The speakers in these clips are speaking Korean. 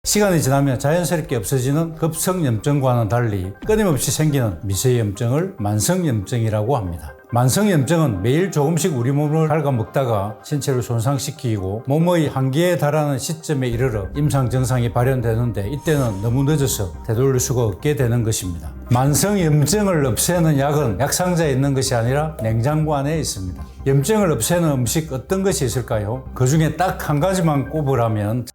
시간이 지나면 자연스럽게 없어지는 급성염증과는 달리 끊임없이 생기는 미세염증을 만성염증이라고 합니다. 만성염증은 매일 조금씩 우리 몸을 갉아먹다가 신체를 손상시키고 몸의 한계에 달하는 시점에 이르러 임상증상이 발현되는데 이때는 너무 늦어서 되돌릴 수가 없게 되는 것입니다. 만성염증을 없애는 약은 약상자에 있는 것이 아니라 냉장고 안에 있습니다. 염증을 없애는 음식 어떤 것이 있을까요? 그 중에 딱 한 가지만 꼽으라면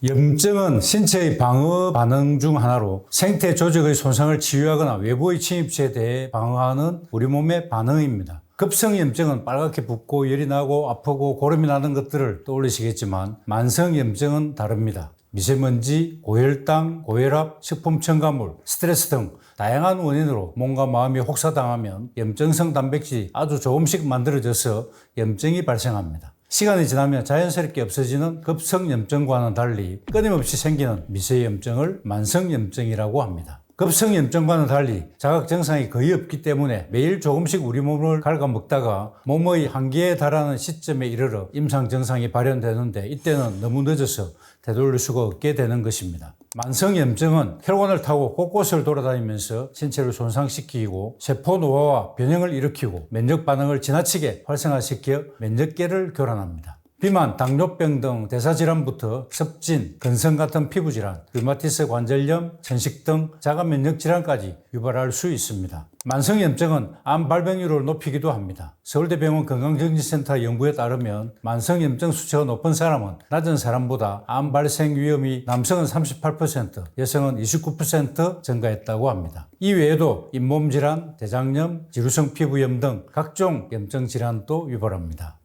염증은 신체의 방어 반응 중 하나로 생태 조직의 손상을 치유하거나 외부의 침입체에 대해 방어하는 우리 몸의 반응입니다. 급성염증은 빨갛게 붓고 열이 나고 아프고 고름이 나는 것들을 떠올리시겠지만 만성염증은 다릅니다. 미세먼지, 고혈당, 고혈압, 식품 첨가물, 스트레스 등 다양한 원인으로 몸과 마음이 혹사당하면 염증성 단백질이 아주 조금씩 만들어져서 염증이 발생합니다. 시간이 지나면 자연스럽게 없어지는 급성염증과는 달리 끊임없이 생기는 미세염증을 만성염증이라고 합니다. 급성염증과는 달리 자각 증상이 거의 없기 때문에 매일 조금씩 우리 몸을 갉아먹다가 몸의 한계에 달하는 시점에 이르러 임상 증상이 발현되는데 이때는 너무 늦어서 되돌릴 수가 없게 되는 것입니다. 만성염증은 혈관을 타고 곳곳을 돌아다니면서 신체를 손상시키고 세포 노화와 변형을 일으키고 면역 반응을 지나치게 활성화시켜 면역계를 교란합니다. 비만, 당뇨병 등 대사질환부터 습진, 근성 같은 피부질환, 류마티스 관절염, 천식 등 자가 면역질환까지 유발할 수 있습니다. 만성염증은 암 발병률을 높이기도 합니다. 서울대병원 건강정신센터 연구에 따르면 만성염증 수치가 높은 사람은 낮은 사람보다 암 발생 위험이 남성은 38%, 여성은 29% 증가했다고 합니다. 이 외에도 잇몸 질환, 대장염, 지루성 피부염 등 각종 염증 질환도 유발합니다.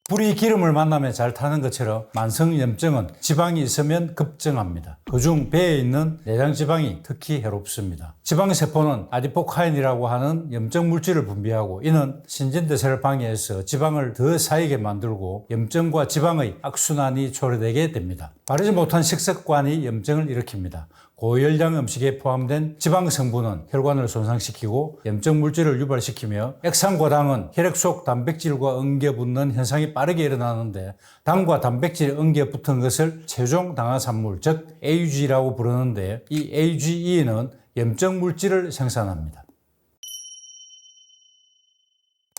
불이 기름을 만나면 잘 타는 것처럼 만성염증은 지방이 있으면 급증합니다. 그중 배에 있는 내장지방이 특히 해롭습니다. 지방세포는 아디포카인이라고 하는 염증 물질을 분비하고 이는 신진대사를 방해해서 지방을 더 쌓이게 만들고 염증과 지방의 악순환이 초래되게 됩니다. 바르지 못한 식습관이 염증을 일으킵니다. 고열량 음식에 포함된 지방 성분은 혈관을 손상시키고 염증 물질을 유발시키며 액상과당은 혈액 속 단백질과 엉겨 붙는 현상이 빠르게 일어나는데 당과 단백질이 엉겨 붙은 것을 최종 당화산물 즉 AUG라고 부르는데 이 AGE는 염증 물질을 생산합니다.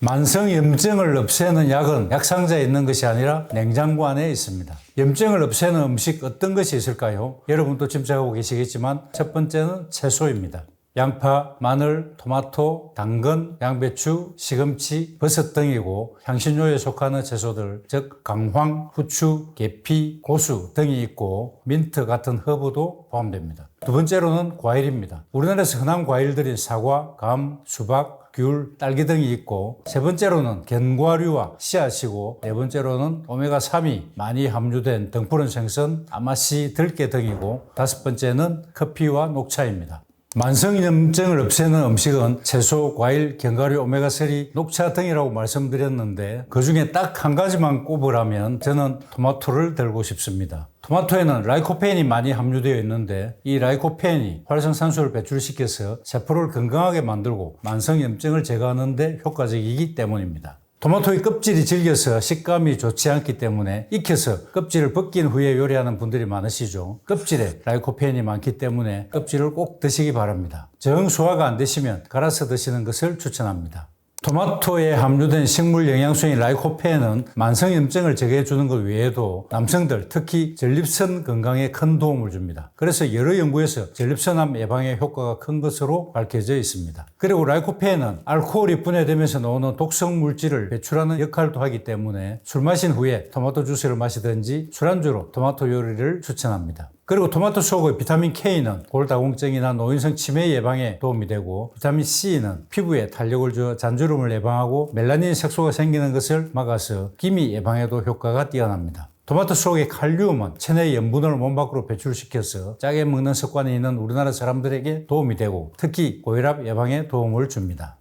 만성염증을 없애는 약은 약상자에 있는 것이 아니라 냉장고 안에 있습니다. 염증을 없애는 음식 어떤 것이 있을까요? 여러분도 짐작하고 계시겠지만 첫 번째는 채소입니다. 양파, 마늘, 토마토, 당근, 양배추, 시금치, 버섯 등이고 향신료에 속하는 채소들 즉 강황, 후추, 계피, 고수 등이 있고 민트 같은 허브도 포함됩니다. 두 번째로는 과일입니다. 우리나라에서 흔한 과일들인 사과, 감, 수박, 귤, 딸기 등이 있고 세 번째로는 견과류와 씨앗이고 네 번째로는 오메가3이 많이 함유된 등푸른 생선, 아마씨, 들깨 등이고 다섯 번째는 커피와 녹차입니다. 만성염증을 없애는 음식은 채소, 과일, 견과류, 오메가3, 녹차 등이라고 말씀드렸는데 그 중에 딱 한 가지만 꼽으라면 저는 토마토를 들고 싶습니다. 토마토에는 라이코펜이 많이 함유되어 있는데 이 라이코펜이 활성산소를 배출시켜서 세포를 건강하게 만들고 만성염증을 제거하는 데 효과적이기 때문입니다. 토마토의 껍질이 질겨서 식감이 좋지 않기 때문에 익혀서 껍질을 벗긴 후에 요리하는 분들이 많으시죠. 껍질에 라이코펜이 많기 때문에 껍질을 꼭 드시기 바랍니다. 정 소화가 안 되시면 갈아서 드시는 것을 추천합니다. 토마토에 함유된 식물 영양소인 라이코펜은 만성염증을 제거해 주는 것 외에도 남성들 특히 전립선 건강에 큰 도움을 줍니다. 그래서 여러 연구에서 전립선암 예방에 효과가 큰 것으로 밝혀져 있습니다. 그리고 라이코펜은 알코올이 분해되면서 나오는 독성 물질을 배출하는 역할도 하기 때문에 술 마신 후에 토마토 주스를 마시든지 술안주로 토마토 요리를 추천합니다. 그리고 토마토 속의 비타민 K는 골다공증이나 노인성 치매 예방에 도움이 되고 비타민 C는 피부에 탄력을 주어 잔주름을 예방하고 멜라닌 색소가 생기는 것을 막아서 기미 예방에도 효과가 뛰어납니다. 토마토 속의 칼륨은 체내 염분을 몸 밖으로 배출시켜서 짜게 먹는 습관이 있는 우리나라 사람들에게 도움이 되고 특히 고혈압 예방에 도움을 줍니다.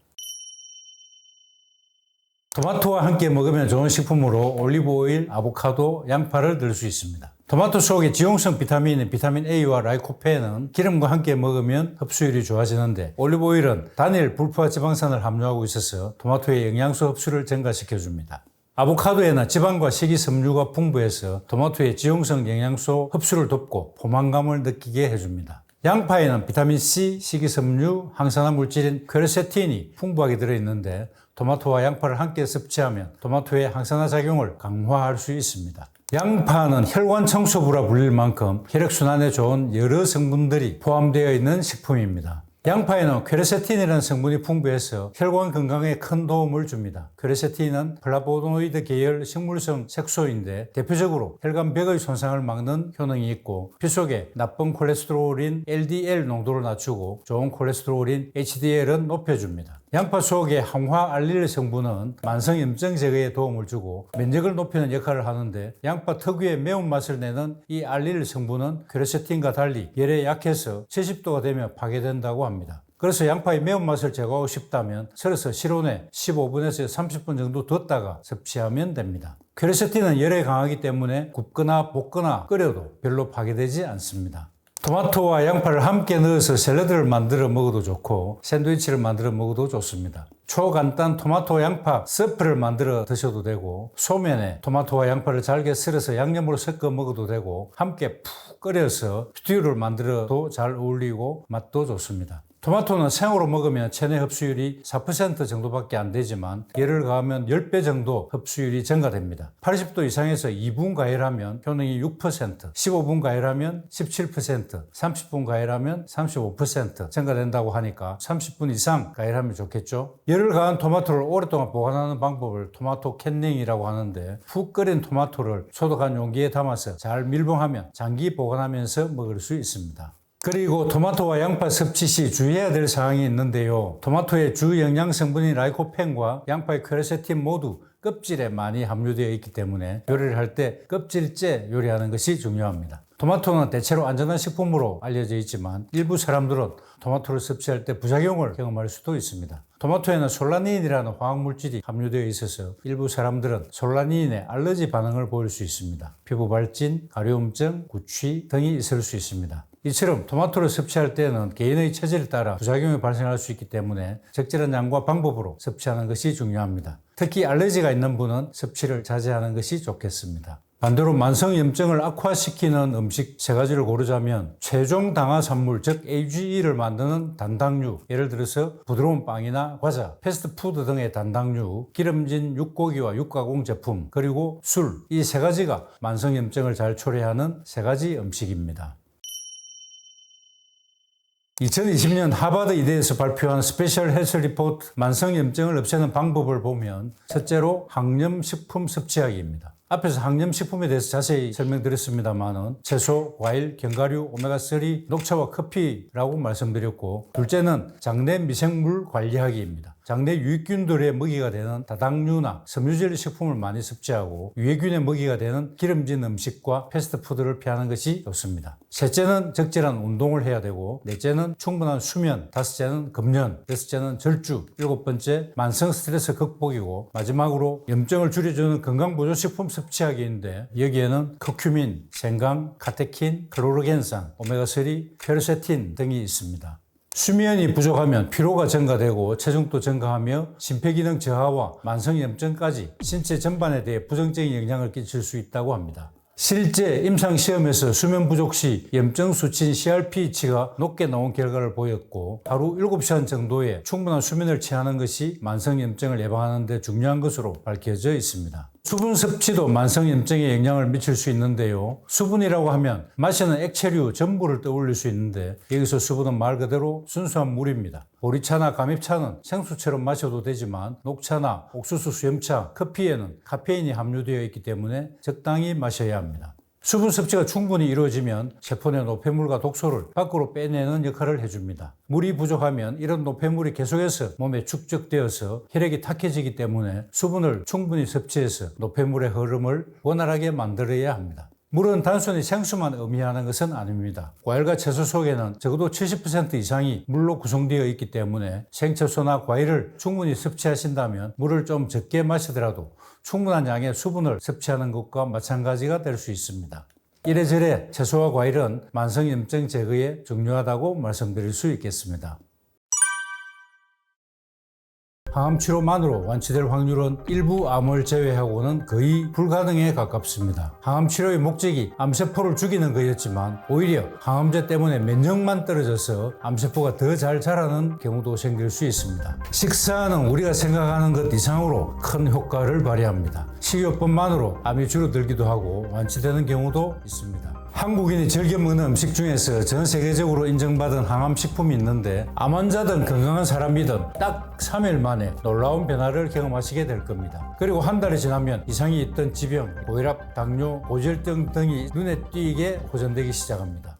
토마토와 함께 먹으면 좋은 식품으로 올리브오일, 아보카도, 양파를 넣을 수 있습니다. 토마토 속의 지용성 비타민인 비타민 A와 라이코펜은 기름과 함께 먹으면 흡수율이 좋아지는데 올리브오일은 단일 불포화 지방산을 함유하고 있어서 토마토의 영양소 흡수를 증가시켜줍니다. 아보카도에는 지방과 식이섬유가 풍부해서 토마토의 지용성 영양소 흡수를 돕고 포만감을 느끼게 해줍니다. 양파에는 비타민C, 식이섬유, 항산화 물질인 퀘르세틴이 풍부하게 들어있는데 토마토와 양파를 함께 섭취하면 토마토의 항산화 작용을 강화할 수 있습니다. 양파는 혈관 청소부라 불릴 만큼 혈액순환에 좋은 여러 성분들이 포함되어 있는 식품입니다. 양파에는 퀘르세틴이라는 성분이 풍부해서 혈관 건강에 큰 도움을 줍니다. 퀘르세틴은 플라보노이드 계열 식물성 색소인데 대표적으로 혈관벽의 손상을 막는 효능이 있고 피 속에 나쁜 콜레스테롤인 LDL 농도를 낮추고 좋은 콜레스테롤인 HDL은 높여줍니다. 양파 속의 항화 알릴 성분은 만성염증 제거에 도움을 주고 면역을 높이는 역할을 하는데 양파 특유의 매운맛을 내는 이 알릴 성분은 퀘르세틴과 달리 열에 약해서 70도가 되면 파괴된다고 합니다. 그래서 양파의 매운맛을 제거하고 싶다면 썰어서 실온에 15분에서 30분 정도 뒀다가 섭취하면 됩니다. 퀘르세틴은 열에 강하기 때문에 굽거나 볶거나 끓여도 별로 파괴되지 않습니다. 토마토와 양파를 함께 넣어서 샐러드를 만들어 먹어도 좋고 샌드위치를 만들어 먹어도 좋습니다. 초간단 토마토 양파 서프를 만들어 드셔도 되고 소면에 토마토와 양파를 잘게 썰어서 양념으로 섞어 먹어도 되고 함께 푹 끓여서 스튜를 만들어도 잘 어울리고 맛도 좋습니다. 토마토는 생으로 먹으면 체내 흡수율이 4% 정도밖에 안 되지만 열을 가하면 10배 정도 흡수율이 증가됩니다. 80도 이상에서 2분 가열하면 효능이 6%, 15분 가열하면 17%, 30분 가열하면 35% 증가된다고 하니까 30분 이상 가열하면 좋겠죠. 열을 가한 토마토를 오랫동안 보관하는 방법을 토마토 캔닝이라고 하는데 푹 끓인 토마토를 소독한 용기에 담아서 잘 밀봉하면 장기 보관하면서 먹을 수 있습니다. 그리고 토마토와 양파 섭취 시 주의해야 될 사항이 있는데요. 토마토의 주 영양 성분인 라이코펜과 양파의 퀘르세틴 모두 껍질에 많이 함유되어 있기 때문에 요리를 할 때 껍질째 요리하는 것이 중요합니다. 토마토는 대체로 안전한 식품으로 알려져 있지만 일부 사람들은 토마토를 섭취할 때 부작용을 경험할 수도 있습니다. 토마토에는 솔라닌이라는 화학물질이 함유되어 있어서 일부 사람들은 솔라닌에 알러지 반응을 보일 수 있습니다. 피부 발진, 가려움증, 구취 등이 있을 수 있습니다. 이처럼 토마토를 섭취할 때는 개인의 체질에 따라 부작용이 발생할 수 있기 때문에 적절한 양과 방법으로 섭취하는 것이 중요합니다. 특히 알레르기가 있는 분은 섭취를 자제하는 것이 좋겠습니다. 반대로 만성염증을 악화시키는 음식 3가지를 고르자면 최종 당화산물 즉 AGE를 만드는 단당류, 예를 들어서 부드러운 빵이나 과자, 패스트푸드 등의 단당류, 기름진 육고기와 육가공 제품, 그리고 술, 이 3가지가 만성염증을 잘 초래하는 3가지 음식입니다. 2020년 하버드 의대에서 발표한 스페셜 헬스 리포트 만성염증을 없애는 방법을 보면 첫째로 항염식품 섭취하기입니다. 앞에서 항염식품에 대해서 자세히 설명드렸습니다만은 채소, 과일, 견과류, 오메가3, 녹차와 커피라고 말씀드렸고 둘째는 장내 미생물 관리하기입니다. 장내 유익균들의 먹이가 되는 다당류나 섬유질 식품을 많이 섭취하고 유해균의 먹이가 되는 기름진 음식과 패스트푸드를 피하는 것이 좋습니다. 셋째는 적절한 운동을 해야 되고 넷째는 충분한 수면, 다섯째는 금연, 여섯째는 절주, 일곱 번째 만성 스트레스 극복이고 마지막으로 염증을 줄여주는 건강보조식품 섭취하기인데 여기에는 커큐민, 생강, 카테킨, 클로로겐산, 오메가3, 퀘르세틴 등이 있습니다. 수면이 부족하면 피로가 증가되고 체중도 증가하며 심폐기능 저하와 만성염증까지 신체 전반에 대해 부정적인 영향을 끼칠 수 있다고 합니다. 실제 임상시험에서 수면 부족 시 염증 수치인 CRP치가 높게 나온 결과를 보였고 하루 7시간 정도의 충분한 수면을 취하는 것이 만성염증을 예방하는 데 중요한 것으로 밝혀져 있습니다. 수분 섭취도 만성염증에 영향을 미칠 수 있는데요. 수분이라고 하면 마시는 액체류 전부를 떠올릴 수 있는데 여기서 수분은 말 그대로 순수한 물입니다. 보리차나 감잎차는 생수처럼 마셔도 되지만 녹차나 옥수수 수염차, 커피에는 카페인이 함유되어 있기 때문에 적당히 마셔야 합니다. 수분 섭취가 충분히 이루어지면 세포 내 노폐물과 독소를 밖으로 빼내는 역할을 해줍니다. 물이 부족하면 이런 노폐물이 계속해서 몸에 축적되어서 혈액이 탁해지기 때문에 수분을 충분히 섭취해서 노폐물의 흐름을 원활하게 만들어야 합니다. 물은 단순히 생수만 의미하는 것은 아닙니다. 과일과 채소 속에는 적어도 70% 이상이 물로 구성되어 있기 때문에 생채소나 과일을 충분히 섭취하신다면 물을 좀 적게 마시더라도 충분한 양의 수분을 섭취하는 것과 마찬가지가 될 수 있습니다. 이래저래 채소와 과일은 만성염증 제거에 중요하다고 말씀드릴 수 있겠습니다. 항암 치료만으로 완치될 확률은 일부 암을 제외하고는 거의 불가능에 가깝습니다. 항암 치료의 목적이 암세포를 죽이는 거였지만 오히려 항암제 때문에 면역만 떨어져서 암세포가 더 잘 자라는 경우도 생길 수 있습니다. 식사는 우리가 생각하는 것 이상으로 큰 효과를 발휘합니다. 식이요법만으로 암이 줄어들기도 하고 완치되는 경우도 있습니다. 한국인이 즐겨 먹는 음식 중에서 전 세계적으로 인정받은 항암식품이 있는데 암 환자든 건강한 사람이든 딱 3일 만에 놀라운 변화를 경험하시게 될 겁니다. 그리고 한 달이 지나면 이상이 있던 지병, 고혈압, 당뇨, 고지혈증 등이 눈에 띄게 호전되기 시작합니다.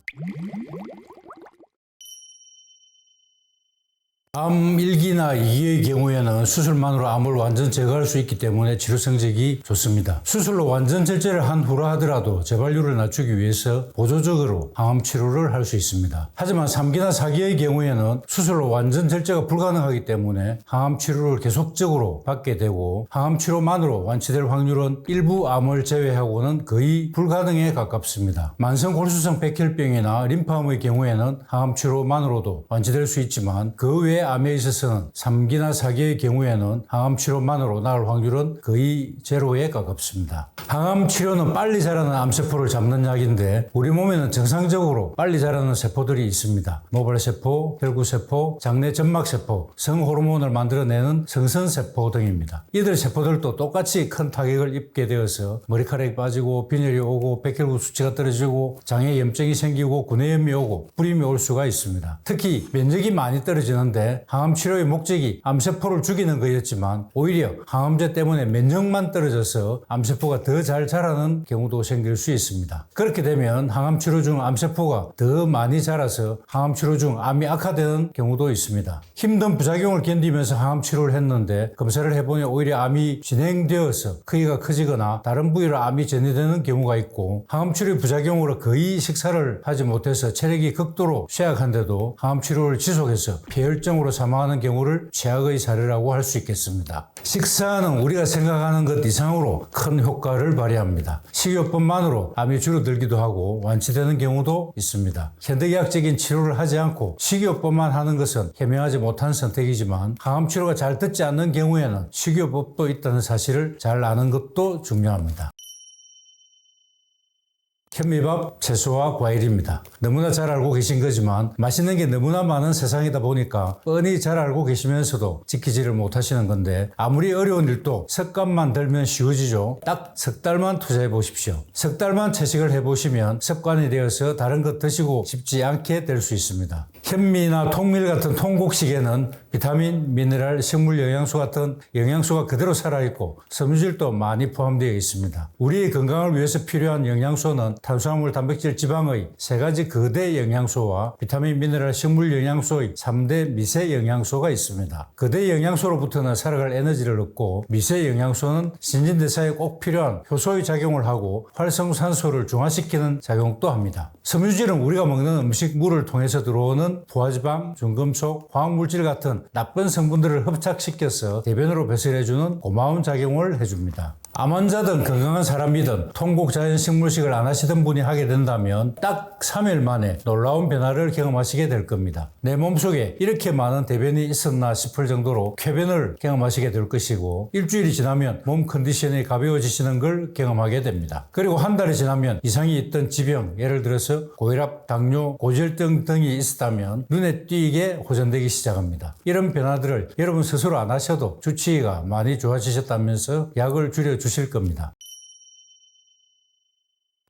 암 1기나 2기의 경우에는 수술만으로 암을 완전 제거할 수 있기 때문에 치료 성적이 좋습니다. 수술로 완전 절제를 한 후라 하더라도 재발률을 낮추기 위해서 보조적으로 항암 치료를 할 수 있습니다. 하지만 3기나 4기의 경우에는 수술로 완전 절제가 불가능하기 때문에 항암 치료를 계속적으로 받게 되고 항암 치료만으로 완치될 확률은 일부 암을 제외하고는 거의 불가능에 가깝습니다. 만성 골수성 백혈병이나 림프암의 경우에는 항암 치료만으로도 완치될 수 있지만 그 외에 암에 있어서는 3기나 4기의 경우에는 항암 치료만으로 나을 확률은 거의 제로에 가깝습니다. 항암 치료는 빨리 자라는 암세포를 잡는 약인데 우리 몸에는 정상적으로 빨리 자라는 세포들이 있습니다. 모발세포, 혈구세포, 장내 점막세포, 성호르몬을 만들어내는 성선세포 등입니다. 이들 세포들도 똑같이 큰 타격을 입게 되어서 머리카락이 빠지고 빈혈이 오고 백혈구 수치가 떨어지고 장에 염증이 생기고 구내염이 오고 불임이 올 수가 있습니다. 특히 면역이 많이 떨어지는데 항암 치료의 목적이 암세포를 죽이는 거였지만 오히려 항암제 때문에 면역만 떨어져서 암세포가 더 잘 자라는 경우도 생길 수 있습니다. 그렇게 되면 항암 치료 중 암세포가 더 많이 자라서 항암 치료 중 암이 악화되는 경우도 있습니다. 힘든 부작용을 견디면서 항암 치료를 했는데 검사를 해보니 오히려 암이 진행되어서 크기가 커지거나 다른 부위로 암이 전이되는 경우가 있고 항암 치료의 부작용으로 거의 식사를 하지 못해서 체력이 극도로 쇠약한데도 항암 치료를 지속해서 폐혈증으로 사망하는 경우를 최악의 사례라고 할 수 있겠습니다. 식사는 우리가 생각하는 것 이상으로 큰 효과를 발휘합니다. 식이요법만으로 암이 줄어들기도 하고 완치되는 경우도 있습니다. 현대의학적인 치료를 하지 않고 식이요법만 하는 것은 현명하지 못한 선택이지만 항암 치료가 잘 듣지 않는 경우에는 식이요법도 있다는 사실을 잘 아는 것도 중요합니다. 현미밥, 채소와 과일입니다. 너무나 잘 알고 계신 거지만 맛있는 게 너무나 많은 세상이다 보니까 뻔히 잘 알고 계시면서도 지키지를 못하시는 건데 아무리 어려운 일도 습관만 들면 쉬워지죠. 딱 석 달만 투자해 보십시오. 석 달만 채식을 해보시면 습관이 되어서 다른 것 드시고 싶지 않게 될 수 있습니다. 현미나 통밀 같은 통곡식에는 비타민, 미네랄, 식물 영양소 같은 영양소가 그대로 살아있고 섬유질도 많이 포함되어 있습니다. 우리의 건강을 위해서 필요한 영양소는 탄수화물, 단백질, 지방의 세 가지 거대 영양소와 비타민, 미네랄, 식물 영양소의 3대 미세 영양소가 있습니다. 거대 영양소로부터는 살아갈 에너지를 얻고 미세 영양소는 신진대사에 꼭 필요한 효소의 작용을 하고 활성산소를 중화시키는 작용도 합니다. 섬유질은 우리가 먹는 음식, 물을 통해서 들어오는 부화지방, 중금속, 화학물질 같은 나쁜 성분들을 흡착시켜서 대변으로 배설해주는 고마운 작용을 해줍니다. 암 환자든 건강한 사람이든 통곡 자연식물식을 안 하시던 분이 하게 된다면 딱 3일 만에 놀라운 변화를 경험하시게 될 겁니다. 내 몸속에 이렇게 많은 대변이 있었나 싶을 정도로 쾌변을 경험하시게 될 것이고 일주일이 지나면 몸 컨디션이 가벼워지시는 걸 경험하게 됩니다. 그리고 한 달이 지나면 이상이 있던 지병, 예를 들어서 고혈압, 당뇨, 고지혈증 등이 있었다면 눈에 띄게 호전되기 시작합니다. 이런 변화들을 여러분 스스로 안 하셔도 주치의가 많이 좋아지셨다면서 약을 줄여주실 겁니다.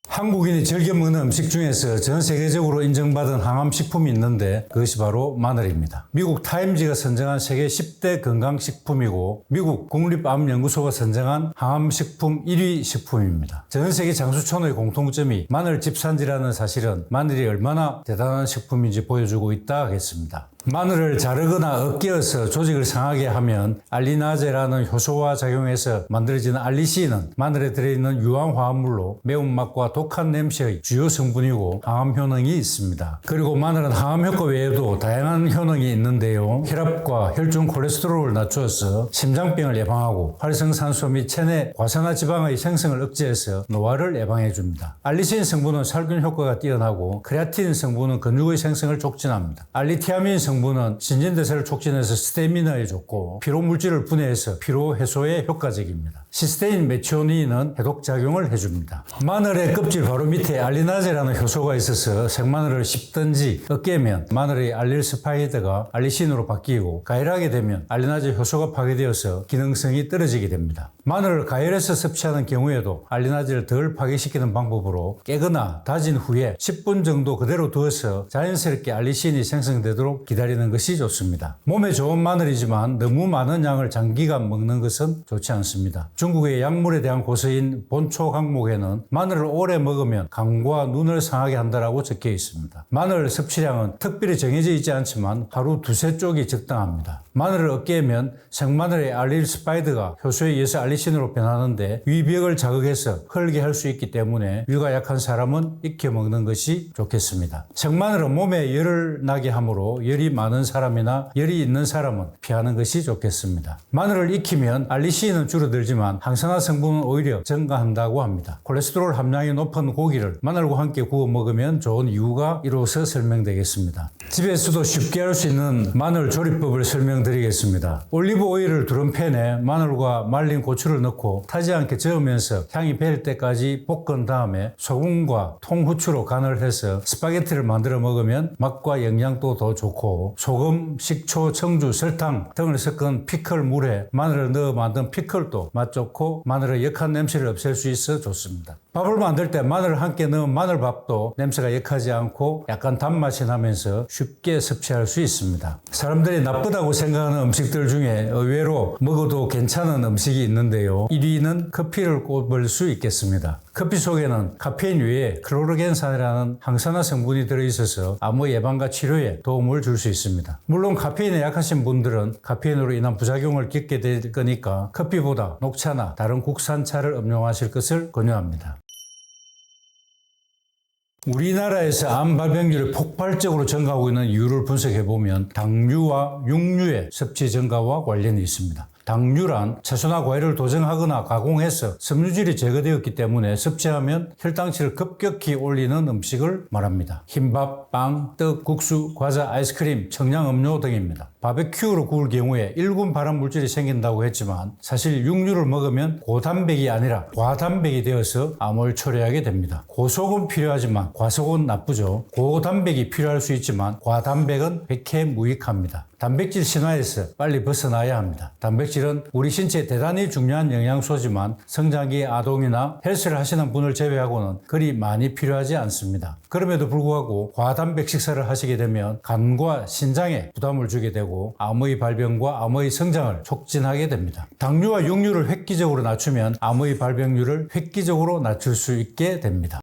한국인이 즐겨 먹는 음식 중에서 전 세계적으로 인정받은 항암식품이 있는데 그것이 바로 마늘입니다. 미국 타임지가 선정한 세계 10대 건강식품이고 미국 국립암연구소가 선정한 항암식품 1위 식품입니다. 전 세계 장수촌의 공통점이 마늘 집산지라는 사실은 마늘이 얼마나 대단한 식품인지 보여주고 있다 하겠습니다. 마늘을 자르거나 으깨어서 조직을 상하게 하면 알리나제라는 효소와 작용해서 만들어지는 알리신은 마늘에 들어있는 유황화합물로 매운맛과 독한 냄새의 주요 성분이고 항암 효능이 있습니다. 그리고 마늘은 항암 효과 외에도 다양한 효능이 있는데요. 혈압과 혈중 콜레스테롤을 낮추어서 심장병을 예방하고 활성산소 및 체내 과산화지방의 생성을 억제해서 노화를 예방해줍니다. 알리신 성분은 살균 효과가 뛰어나고 크레아틴 성분은 근육의 생성을 촉진합니다. 알리티아민 성분은 성분은 신진대사를 촉진해서 스태미너에 좋고 피로 물질을 분해해서 피로 해소에 효과적입니다. 시스테인 메치오닌은 해독작용을 해줍니다. 마늘의 껍질 바로 밑에 알리나제라는 효소가 있어서 생마늘을 씹든지 으깨면 마늘의 알릴스파이드가 알리신으로 바뀌고 가열하게 되면 알리나제 효소가 파괴되어서 기능성이 떨어지게 됩니다. 마늘을 가열해서 섭취하는 경우에도 알리나제를 덜 파괴시키는 방법으로 깨거나 다진 후에 10분 정도 그대로 두어서 자연스럽게 알리신이 생성되도록 기다리는 것이 좋습니다. 몸에 좋은 마늘이지만 너무 많은 양을 장기간 먹는 것은 좋지 않습니다. 중국의 약물에 대한 고서인 본초 항목에는 마늘을 오래 먹으면 간과 눈을 상하게 한다고 적혀 있습니다. 마늘 섭취량은 특별히 정해져 있지 않지만 하루 두세 쪽이 적당합니다. 마늘을 으깨면 생마늘의 알릴스파이드가 효소에 의해서 알리신으로 변하는데 위벽을 자극해서 헐게 할 수 있기 때문에 위가 약한 사람은 익혀 먹는 것이 좋겠습니다. 생마늘은 몸에 열을 나게 하므로 열이 많은 사람이나 열이 있는 사람은 피하는 것이 좋겠습니다. 마늘을 익히면 알리신은 줄어들지만 항산화 성분은 오히려 증가한다고 합니다. 콜레스테롤 함량이 높은 고기를 마늘과 함께 구워 먹으면 좋은 이유가 이로써 설명되겠습니다. 집에서도 쉽게 할 수 있는 마늘 조리법을 설명드리겠습니다. 올리브 오일을 두른 팬에 마늘과 말린 고추를 넣고 타지 않게 저으면서 향이 배일 때까지 볶은 다음에 소금과 통후추로 간을 해서 스파게티를 만들어 먹으면 맛과 영양도 더 좋고 소금, 식초, 청주, 설탕 등을 섞은 피클 물에 마늘을 넣어 만든 피클도 맛 좋고 마늘의 역한 냄새를 없앨 수 있어 좋습니다. 밥을 만들 때 마늘을 함께 넣은 마늘밥도 냄새가 역하지 않고 약간 단맛이 나면서 쉽게 섭취할 수 있습니다. 사람들이 나쁘다고 생각하는 음식들 중에 의외로 먹어도 괜찮은 음식이 있는데요. 1위는 커피를 꼽을 수 있겠습니다. 커피 속에는 카페인 외에 클로로겐산이라는 항산화 성분이 들어있어서 암의 예방과 치료에 도움을 줄 수 있습니다. 물론 카페인에 약하신 분들은 카페인으로 인한 부작용을 겪게 될 거니까 커피보다 녹차나 다른 국산차를 음용하실 것을 권유합니다. 우리나라에서 암 발병률이 폭발적으로 증가하고 있는 이유를 분석해보면 당류와 육류의 섭취 증가와 관련이 있습니다. 당류란 채소나 과일을 도정하거나 가공해서 섬유질이 제거되었기 때문에 섭취하면 혈당치를 급격히 올리는 음식을 말합니다. 흰밥, 빵, 떡, 국수, 과자, 아이스크림, 청량음료 등입니다. 바베큐로 구울 경우에 1군 발암 물질이 생긴다고 했지만 사실 육류를 먹으면 고단백이 아니라 과단백이 되어서 암을 초래하게 됩니다. 고속은 필요하지만 과속은 나쁘죠. 고단백이 필요할 수 있지만 과단백은 백해무익합니다. 단백질 신화에서 빨리 벗어나야 합니다. 단백질은 우리 신체에 대단히 중요한 영양소지만 성장기 아동이나 헬스를 하시는 분을 제외하고는 그리 많이 필요하지 않습니다. 그럼에도 불구하고 과단백 식사를 하시게 되면 간과 신장에 부담을 주게 되고 암의 발병과 암의 성장을 촉진하게 됩니다. 당류와 육류를 획기적으로 낮추면 암의 발병률을 획기적으로 낮출 수 있게 됩니다.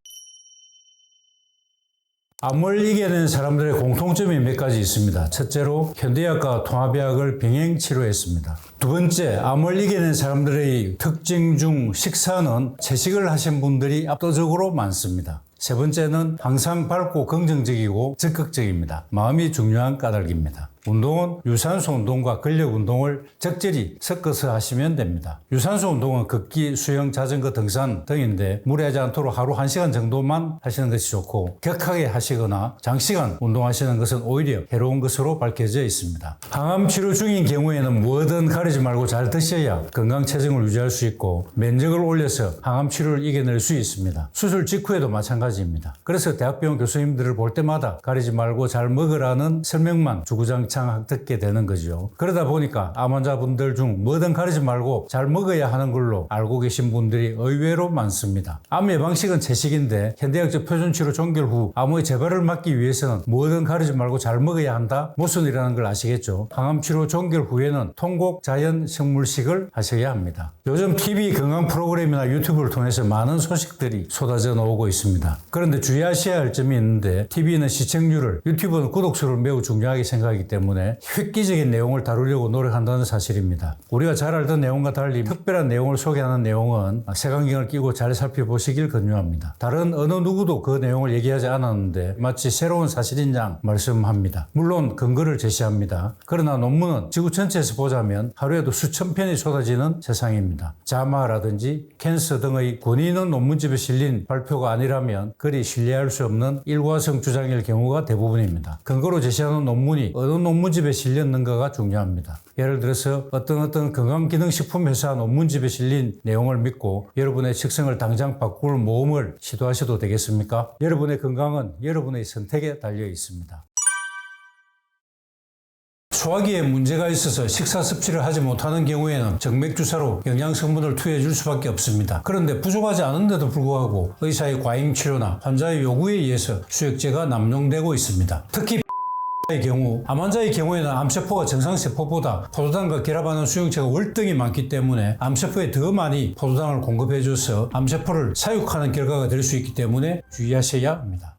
암을 이겨낸 사람들의 공통점이 몇 가지 있습니다. 첫째로 현대의학과 통합의학을 병행 치료했습니다. 두 번째, 암을 이겨낸 사람들의 특징 중 식사는 채식을 하신 분들이 압도적으로 많습니다. 세 번째는 항상 밝고 긍정적이고 적극적입니다. 마음이 중요한 까닭입니다. 운동은 유산소 운동과 근력 운동을 적절히 섞어서 하시면 됩니다. 유산소 운동은 걷기, 수영, 자전거, 등산 등인데 무리하지 않도록 하루 1시간 정도만 하시는 것이 좋고 격하게 하시거나 장시간 운동하시는 것은 오히려 해로운 것으로 밝혀져 있습니다. 항암 치료 중인 경우에는 뭐든 가리지 말고 잘 드셔야 건강 체중을 유지할 수 있고 면역을 올려서 항암 치료를 이겨낼 수 있습니다. 수술 직후에도 마찬가지입니다. 그래서 대학병원 교수님들을 볼 때마다 가리지 말고 잘 먹으라는 설명만 주구장창 듣게 되는 거죠. 그러다 보니까 암 환자분들 중 뭐든 가리지 말고 잘 먹어야 하는 걸로 알고 계신 분들이 의외로 많습니다. 암 예방식은 채식인데 현대의학적 표준치료 종결 후 암의 재발을 막기 위해서는 뭐든 가리지 말고 잘 먹어야 한다? 모순이라는 걸 아시겠죠? 항암치료 종결 후에는 통곡 자연 식물식을 하셔야 합니다. 요즘 TV 건강 프로그램이나 유튜브를 통해서 많은 소식들이 쏟아져 나오고 있습니다. 그런데 주의하셔야 할 점이 있는데 TV는 시청률을, 유튜브는 구독수를 매우 중요하게 생각하기 때문에 획기적인 내용을 다루려고 노력한다는 사실입니다. 우리가 잘 알던 내용과 달리 특별한 내용을 소개하는 내용은 색안경을 끼고 잘 살펴보시길 권유합니다. 다른 어느 누구도 그 내용을 얘기하지 않았는데 마치 새로운 사실인 양 말씀합니다. 물론 근거를 제시합니다. 그러나 논문은 지구 전체에서 보자면 하루에도 수천 편이 쏟아지는 세상입니다. 자마라든지 캔서 등의 권위 있는 논문집에 실린 발표가 아니라면 그리 신뢰할 수 없는 일과성 주장일 경우가 대부분입니다. 근거로 제시하는 논문이 어느 논문 논문집에 실렸는가가 중요합니다. 예를 들어서 어떤 건강기능식품 회사 논문집에 실린 내용을 믿고 여러분의 식성을 당장 바꿀 모험을 시도하셔도 되겠습니까? 여러분의 건강은 여러분의 선택에 달려 있습니다. 소화기에 문제가 있어서 식사 섭취를 하지 못하는 경우에는 정맥주사로 영양성분을 투여해 줄 수밖에 없습니다. 그런데 부족하지 않은데도 불구하고 의사의 과잉 치료나 환자의 요구에 의해서 수액제가 남용되고 있습니다. 특히 암 환자의 경우에는 암세포가 정상세포보다 포도당과 결합하는 수용체가 월등히 많기 때문에 암세포에 더 많이 포도당을 공급해줘서 암세포를 사육하는 결과가 될 수 있기 때문에 주의하셔야 합니다.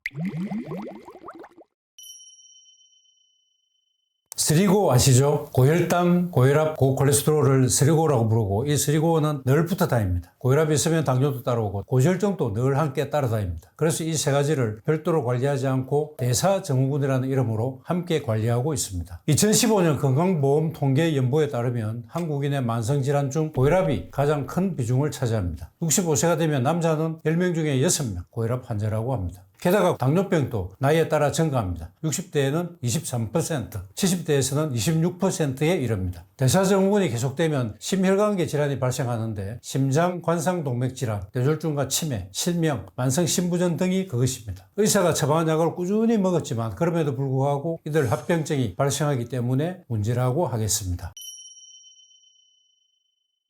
스리고 아시죠? 고혈당, 고혈압, 고콜레스테롤을 스리고라고 부르고 이 스리고는 늘 붙어 다닙니다. 고혈압이 있으면 당뇨도 따라오고 고지혈증도 늘 함께 따라다닙니다. 그래서 이 세 가지를 별도로 관리하지 않고 대사증후군이라는 이름으로 함께 관리하고 있습니다. 2015년 건강보험통계연보에 따르면 한국인의 만성질환 중 고혈압이 가장 큰 비중을 차지합니다. 65세가 되면 남자는 10명 중에 6명 고혈압 환자라고 합니다. 게다가 당뇨병도 나이에 따라 증가합니다. 60대에는 23%, 70대에서는 26%에 이릅니다. 대사증후군이 계속되면 심혈관계 질환이 발생하는데 심장, 관상, 동맥 질환, 뇌졸중과 치매, 실명, 만성 신부전 등이 그것입니다. 의사가 처방한 약을 꾸준히 먹었지만 그럼에도 불구하고 이들 합병증이 발생하기 때문에 문제라고 하겠습니다.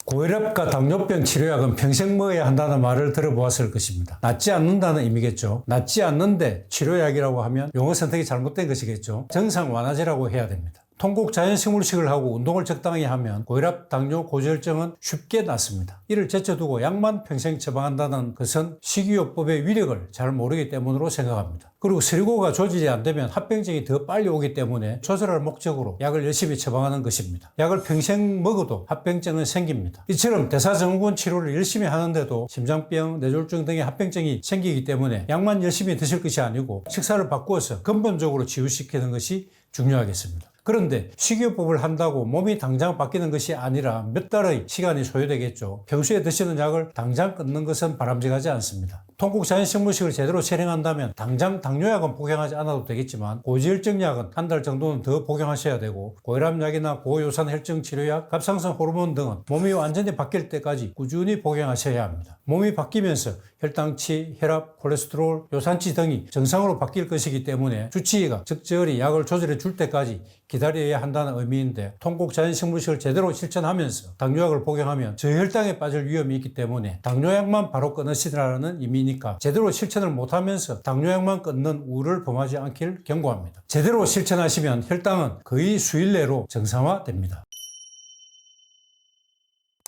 고혈압과 당뇨병 치료약은 평생 먹어야 한다는 말을 들어보았을 것입니다. 낫지 않는다는 의미겠죠. 낫지 않는데 치료약이라고 하면 용어 선택이 잘못된 것이겠죠. 정상 완화제라고 해야 됩니다. 통곡 자연식물식을 하고 운동을 적당히 하면 고혈압, 당뇨, 고지혈증은 쉽게 낫습니다. 이를 제쳐두고 약만 평생 처방한다는 것은 식이요법의 위력을 잘 모르기 때문으로 생각합니다. 그리고 스리고가 조절이 안 되면 합병증이 더 빨리 오기 때문에 조절할 목적으로 약을 열심히 처방하는 것입니다. 약을 평생 먹어도 합병증은 생깁니다. 이처럼 대사증후군 치료를 열심히 하는데도 심장병, 뇌졸중 등의 합병증이 생기기 때문에 약만 열심히 드실 것이 아니고 식사를 바꾸어서 근본적으로 치유시키는 것이 중요하겠습니다. 그런데 식이요법을 한다고 몸이 당장 바뀌는 것이 아니라 몇 달의 시간이 소요되겠죠. 평소에 드시는 약을 당장 끊는 것은 바람직하지 않습니다. 통곡 자연식물식을 제대로 실행한다면 당장 당뇨약은 복용하지 않아도 되겠지만 고지혈증약은 한 달 정도는 더 복용하셔야 되고 고혈압약이나 고요산 혈증 치료약, 갑상선 호르몬 등은 몸이 완전히 바뀔 때까지 꾸준히 복용하셔야 합니다. 몸이 바뀌면서 혈당치, 혈압, 콜레스테롤, 요산치 등이 정상으로 바뀔 것이기 때문에 주치의가 적절히 약을 조절해 줄 때까지 기다려야 한다는 의미인데 통곡 자연식물식을 제대로 실천하면서 당뇨약을 복용하면 저혈당에 빠질 위험이 있기 때문에 당뇨약만 바로 끊으시라는 의미니까 제대로 실천을 못하면서 당뇨약만 끊는 우를 범하지 않길 경고합니다. 제대로 실천하시면 혈당은 거의 수일 내로 정상화됩니다.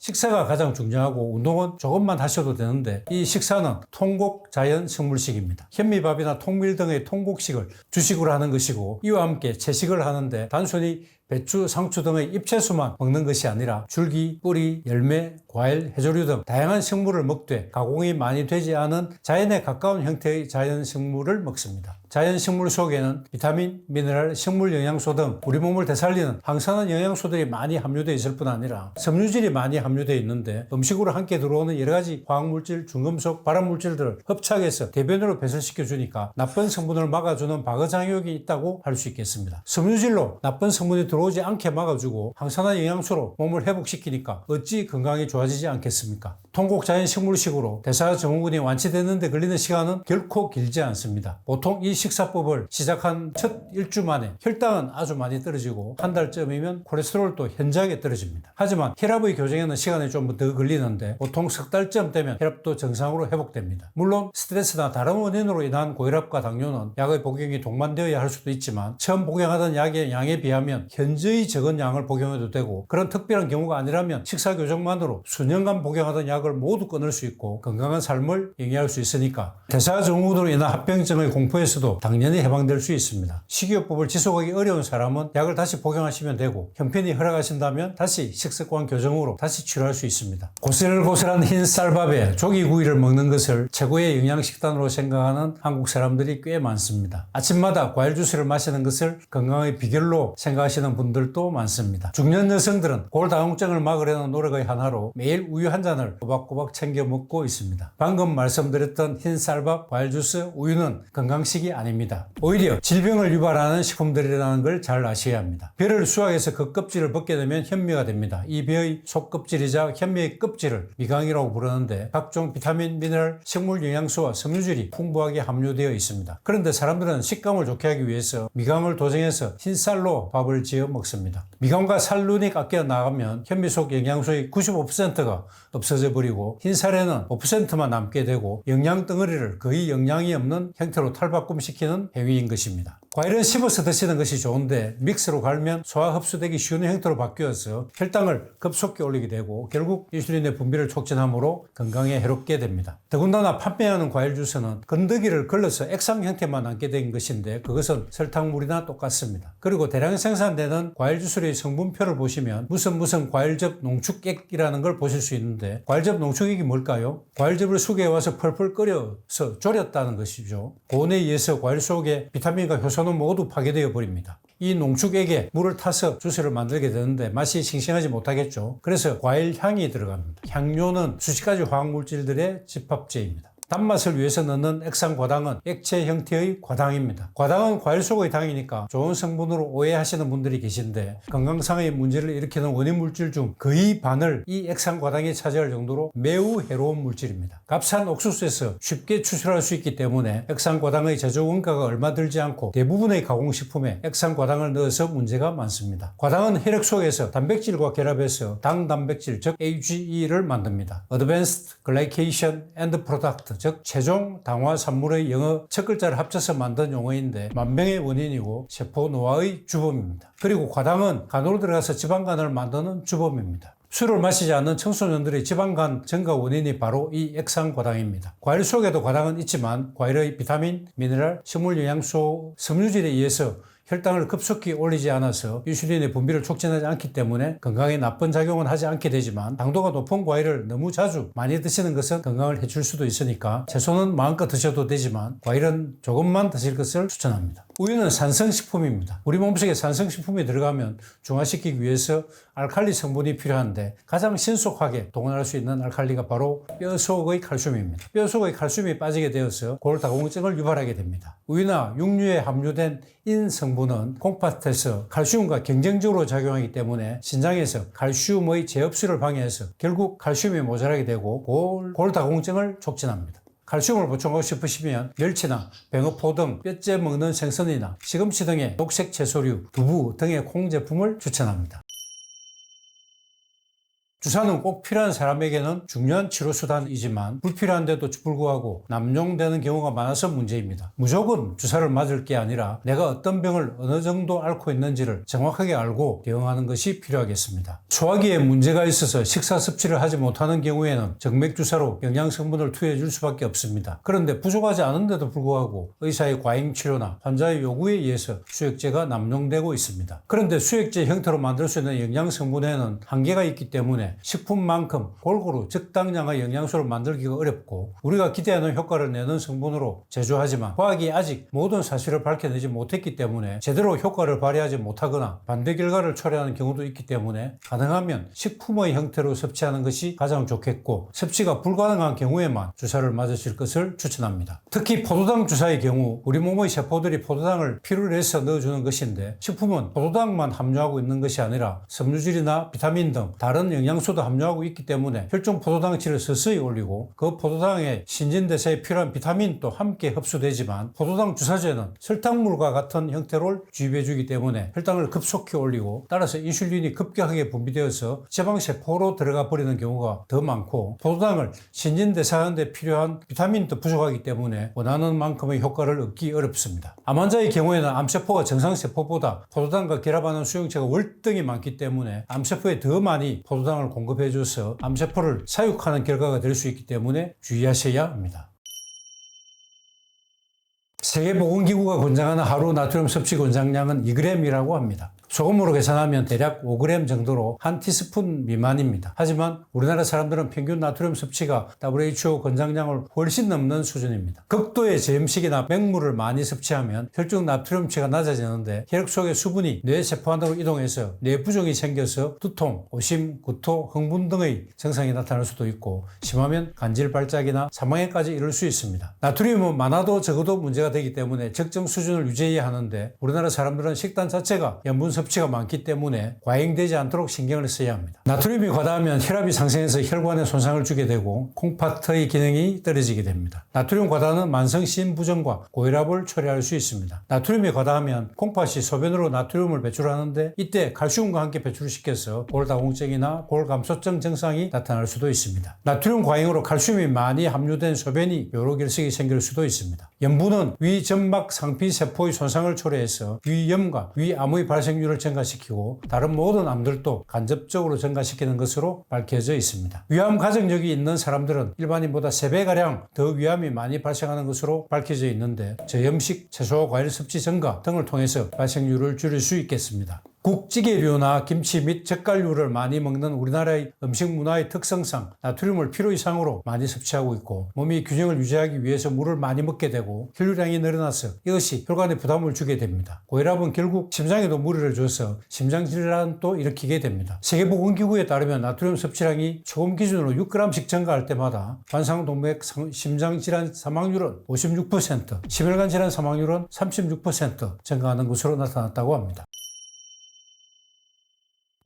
식사가 가장 중요하고 운동은 조금만 하셔도 되는데 이 식사는 통곡 자연 식물식입니다. 현미밥이나 통밀 등의 통곡식을 주식으로 하는 것이고 이와 함께 채식을 하는데 단순히 배추, 상추 등의 잎채수만 먹는 것이 아니라 줄기, 뿌리, 열매, 과일, 해조류 등 다양한 식물을 먹되 가공이 많이 되지 않은 자연에 가까운 형태의 자연식물을 먹습니다. 자연식물 속에는 비타민, 미네랄, 식물 영양소 등 우리 몸을 되살리는 항산화 영양소들이 많이 함유되어 있을 뿐 아니라 섬유질이 많이 함유되어 있는데 음식으로 함께 들어오는 여러 가지 화학물질, 중금속, 발암물질들을 흡착해서 대변으로 배설시켜 주니까 나쁜 성분을 막아주는 방어작용이 있다고 할 수 있겠습니다. 섬유질로 나쁜 성분이 들어오지 않게 막아주고 항산화 영양소로 몸을 회복시키니까 어찌 건강이 좋아지지 않겠습니까? 통곡 자연식물식으로 대사증후군이 완치되는 데 걸리는 시간은 결코 길지 않습니다. 보통 이 식사법을 시작한 첫 일주 만에 혈당은 아주 많이 떨어지고 한 달쯤이면 콜레스테롤도 현저하게 떨어집니다. 하지만 혈압의 교정에는 시간이 좀 더 걸리는데 보통 석 달쯤 되면 혈압도 정상으로 회복됩니다. 물론 스트레스나 다른 원인으로 인한 고혈압과 당뇨는 약의 복용이 동반되어야 할 수도 있지만 처음 복용하던 약의 양에 비하면 현저히 적은 양을 복용해도 되고 그런 특별한 경우가 아니라면 식사 교정만으로 수년간 복용하던 약을 모두 끊을 수 있고 건강한 삶을 영위할 수 있으니까 대사증후군으로 인한 합병증의 공포에서도 당연히 해방될 수 있습니다. 식이요법을 지속하기 어려운 사람은 약을 다시 복용하시면 되고 형편이 허락하신다면 다시 식습관 교정으로 다시 치료할 수 있습니다. 고슬고슬한 흰 쌀밥에 조기구이를 먹는 것을 최고의 영양식단으로 생각하는 한국 사람들이 꽤 많습니다. 아침마다 과일 주스를 마시는 것을 건강의 비결로 생각하시는 분들도 많습니다. 중년 여성들은 골다공증을 막으려는 노력의 하나로 매일 우유 한 잔을 꼬박꼬박 챙겨 먹고 있습니다. 방금 말씀드렸던 흰쌀밥, 과일 주스, 우유는 건강식이 아닙니다. 오히려 질병을 유발하는 식품들이라는 걸 잘 아셔야 합니다. 벼를 수확해서 그 껍질을 벗게 되면 현미가 됩니다. 이 벼의 속껍질이자 현미의 껍질을 미강이라고 부르는데 각종 비타민, 미네랄, 식물 영양소와 섬유질이 풍부하게 함유되어 있습니다. 그런데 사람들은 식감을 좋게 하기 위해서 미강을 도정해서 흰쌀로 밥을 지어 먹습니다. 미강과 쌀눈이 깎여 나가면 현미 속 영양소의 95%가 없어져 버리고 흰쌀에는 5%만 남게 되고 영양 덩어리를 거의 영양이 없는 형태로 탈바꿈시키는 행위인 것입니다. 과일은 씹어서 드시는 것이 좋은데 믹스로 갈면 소화 흡수되기 쉬운 형태로 바뀌어서 혈당을 급속히 올리게 되고 결국 인슐린의 분비를 촉진하므로 건강에 해롭게 됩니다. 더군다나 판매하는 과일 주스는 건더기를 걸러서 액상 형태만 남게 된 것인데 그것은 설탕물이나 똑같습니다. 그리고 대량 생산되는 과일 주스의 성분표를 보시면 무슨 과일즙 농축액이라는 걸 보실 수 있는데 과일즙 농축액이 뭘까요? 과일즙을 수개에 와서 펄펄 끓여서 졸였다는 것이죠. 고온에 의해서 과일 속의 비타민과 효소는 모두 파괴되어 버립니다. 이 농축액에 물을 타서 주스를 만들게 되는데 맛이 싱싱하지 못하겠죠. 그래서 과일 향이 들어갑니다. 향료는 수십 가지 화학물질들의 집합체입니다. 단맛을 위해서 넣는 액상과당은 액체 형태의 과당입니다. 과당은 과일 속의 당이니까 좋은 성분으로 오해하시는 분들이 계신데 건강상의 문제를 일으키는 원인 물질 중 거의 반을 이 액상과당이 차지할 정도로 매우 해로운 물질입니다. 값싼 옥수수에서 쉽게 추출할 수 있기 때문에 액상과당의 제조 원가가 얼마 들지 않고 대부분의 가공식품에 액상과당을 넣어서 문제가 많습니다. 과당은 혈액 속에서 단백질과 결합해서 당단백질 즉 AGE를 만듭니다. Advanced Glycation End Product 즉 최종 당화 산물의 영어 첫 글자를 합쳐서 만든 용어인데 만병의 원인이고 세포 노화의 주범입니다. 그리고 과당은 간으로 들어가서 지방간을 만드는 주범입니다. 술을 마시지 않는 청소년들의 지방간 증가 원인이 바로 이 액상과당입니다. 과일 속에도 과당은 있지만 과일의 비타민, 미네랄, 식물 영양소, 섬유질에 의해서 혈당을 급속히 올리지 않아서 인슐린의 분비를 촉진하지 않기 때문에 건강에 나쁜 작용은 하지 않게 되지만 당도가 높은 과일을 너무 자주 많이 드시는 것은 건강을 해칠 수도 있으니까 채소는 마음껏 드셔도 되지만 과일은 조금만 드실 것을 추천합니다. 우유는 산성식품입니다. 우리 몸속에 산성식품이 들어가면 중화시키기 위해서 알칼리 성분이 필요한데 가장 신속하게 동원할 수 있는 알칼리가 바로 뼈 속의 칼슘입니다. 뼈 속의 칼슘이 빠지게 되어서 골다공증을 유발하게 됩니다. 우유나 육류에 함유된 인 성분은 콩팥에서 칼슘과 경쟁적으로 작용하기 때문에 신장에서 칼슘의 재흡수를 방해해서 결국 칼슘이 모자라게 되고 골다공증을 촉진합니다. 칼슘을 보충하고 싶으시면 멸치나 뱅어포 등 뼈째 먹는 생선이나 시금치 등의 녹색 채소류, 두부 등의 콩 제품을 추천합니다. 주사는 꼭 필요한 사람에게는 중요한 치료수단이지만 불필요한데도 불구하고 남용되는 경우가 많아서 문제입니다. 무조건 주사를 맞을 게 아니라 내가 어떤 병을 어느 정도 앓고 있는지를 정확하게 알고 대응하는 것이 필요하겠습니다. 소화기에 문제가 있어서 식사 섭취를 하지 못하는 경우에는 정맥주사로 영양성분을 투여해 줄 수밖에 없습니다. 그런데 부족하지 않은데도 불구하고 의사의 과잉치료나 환자의 요구에 의해서 수액제가 남용되고 있습니다. 그런데 수액제 형태로 만들 수 있는 영양성분에는 한계가 있기 때문에 식품만큼 골고루 적당량의 영양소를 만들기가 어렵고 우리가 기대하는 효과를 내는 성분으로 제조하지만 과학이 아직 모든 사실을 밝혀내지 못했기 때문에 제대로 효과를 발휘하지 못하거나 반대 결과를 초래하는 경우도 있기 때문에 가능하면 식품의 형태로 섭취하는 것이 가장 좋겠고 섭취가 불가능한 경우에만 주사를 맞으실 것을 추천합니다. 특히 포도당 주사의 경우 우리 몸의 세포들이 포도당을 피를 내서 넣어주는 것인데 식품은 포도당만 함유하고 있는 것이 아니라 섬유질이나 비타민 등 다른 영양소도 함유하고 있기 때문에 혈중 포도당치를 서서히 올리고 그 포도당의 신진대사에 필요한 비타민도 함께 흡수되지만 포도당 주사제는 설탕물과 같은 형태로 주입해주기 때문에 혈당을 급속히 올리고 따라서 인슐린이 급격하게 분비되어서 지방세포로 들어가 버리는 경우가 더 많고 포도당을 신진대사하는 데 필요한 비타민도 부족하기 때문에 원하는 만큼의 효과를 얻기 어렵습니다. 암 환자의 경우에는 암세포가 정상세포보다 포도당과 결합하는 수용체가 월등히 많기 때문에 암세포에 더 많이 포도당을 공급해줘서 암세포를 사육하는 결과가 될 수 있기 때문에 주의하셔야 합니다. 세계보건기구가 권장하는 하루 나트륨 섭취 권장량은 2g이라고 합니다. 소금으로 계산하면 대략 5g 정도로 한 티스푼 미만입니다. 하지만 우리나라 사람들은 평균 나트륨 섭취가 WHO 권장량을 훨씬 넘는 수준입니다. 극도의 저염식이나 맹물을 많이 섭취하면 혈중 나트륨치가 낮아지는데 혈액 속의 수분이 뇌 세포 안으로 이동해서 뇌 부종이 생겨서 두통, 오심, 구토, 흥분 등의 증상이 나타날 수도 있고 심하면 간질 발작이나 사망에까지 이를 수 있습니다. 나트륨은 많아도 적어도 문제가 되기 때문에 적정 수준을 유지해야 하는데 우리나라 사람들은 식단 자체가 염분 섭취가 많기 때문에 과잉되지 않도록 신경을 써야 합니다. 나트륨이 과다하면 혈압이 상승해서 혈관에 손상을 주게 되고 콩팥의 기능이 떨어지게 됩니다. 나트륨 과다는 만성 심부전과 고혈압을 초래할 수 있습니다. 나트륨이 과다하면 콩팥이 소변으로 나트륨을 배출하는데 이때 칼슘과 함께 배출시켜서 골다공증이나 골감소증 증상이 나타날 수도 있습니다. 나트륨 과잉으로 칼슘이 많이 함유된 소변이 요로결석이 생길 수도 있습니다. 염분은 위점막 상피세포의 손상을 초래해서 위염과 위암의 발생률을 증가시키고 다른 모든 암들도 간접적으로 증가시키는 것으로 밝혀져 있습니다. 위암 가정력이 있는 사람들은 일반인보다 3배가량 더 위암이 많이 발생하는 것으로 밝혀져 있는데 저염식, 채소와 과일 섭취 증가 등을 통해서 발생률을 줄일 수 있겠습니다. 국찌개류나 김치 및 젓갈류를 많이 먹는 우리나라의 음식 문화의 특성상 나트륨을 필요 이상으로 많이 섭취하고 있고 몸이 균형을 유지하기 위해서 물을 많이 먹게 되고 혈류량이 늘어나서 이것이 혈관에 부담을 주게 됩니다. 고혈압은 결국 심장에도 무리를 줘서 심장질환도 일으키게 됩니다. 세계보건기구에 따르면 나트륨 섭취량이 초음 기준으로 6g씩 증가할 때마다 관상동맥 심장질환 사망률은 56%, 심혈관 질환 사망률은 36% 증가하는 것으로 나타났다고 합니다.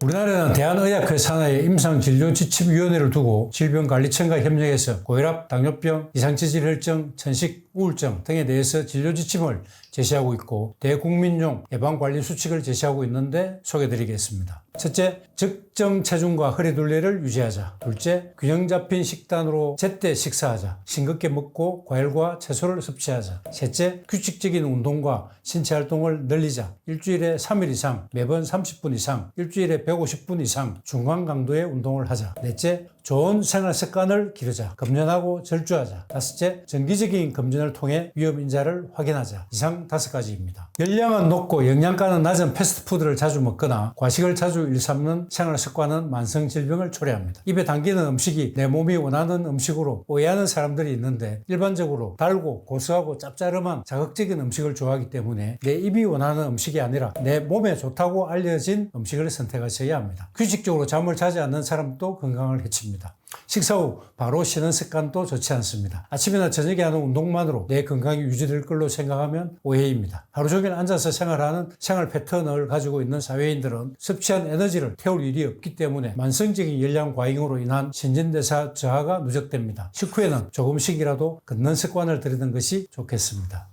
우리나라는 대한의학회 산하에 임상진료지침위원회를 두고 질병관리청과 협력해서 고혈압, 당뇨병, 이상체질혈증, 천식, 우울증 등에 대해서 진료지침을 제시하고 있고 대국민용 예방관리수칙을 제시하고 있는데 소개드리겠습니다. 첫째, 적정 체중과 허리둘레를 유지하자. 둘째, 균형 잡힌 식단으로 제때 식사하자. 싱겁게 먹고 과일과 채소를 섭취하자. 셋째, 규칙적인 운동과 신체활동을 늘리자. 일주일에 3일 이상, 매번 30분 이상, 일주일에 150분 이상 중간 강도의 운동을 하자. 넷째, 좋은 생활 습관을 기르자. 검진하고 절주하자. 다섯째, 정기적인 검진을 통해 위험 인자를 확인하자. 이상 5가지입니다. 열량은 높고 영양가는 낮은 패스트푸드를 자주 먹거나 과식을 자주 일삼는 생활 습관은 만성 질병을 초래합니다. 입에 당기는 음식이 내 몸이 원하는 음식으로 오해하는 사람들이 있는데 일반적으로 달고 고소하고 짭짤한 자극적인 음식을 좋아하기 때문에 내 입이 원하는 음식이 아니라 내 몸에 좋다고 알려진 음식을 선택하셔야 합니다. 규칙적으로 잠을 자지 않는 사람도 건강을 해칩니다. 식사 후 바로 쉬는 습관도 좋지 않습니다. 아침이나 저녁에 하는 운동만으로 내 건강이 유지될 걸로 생각하면 오해입니다. 하루 종일 앉아서 생활하는 생활 패턴을 가지고 있는 사회인들은 섭취한 에너지를 태울 일이 없기 때문에 만성적인 열량 과잉으로 인한 신진대사 저하가 누적됩니다. 식후에는 조금씩이라도 걷는 습관을 들이는 것이 좋겠습니다.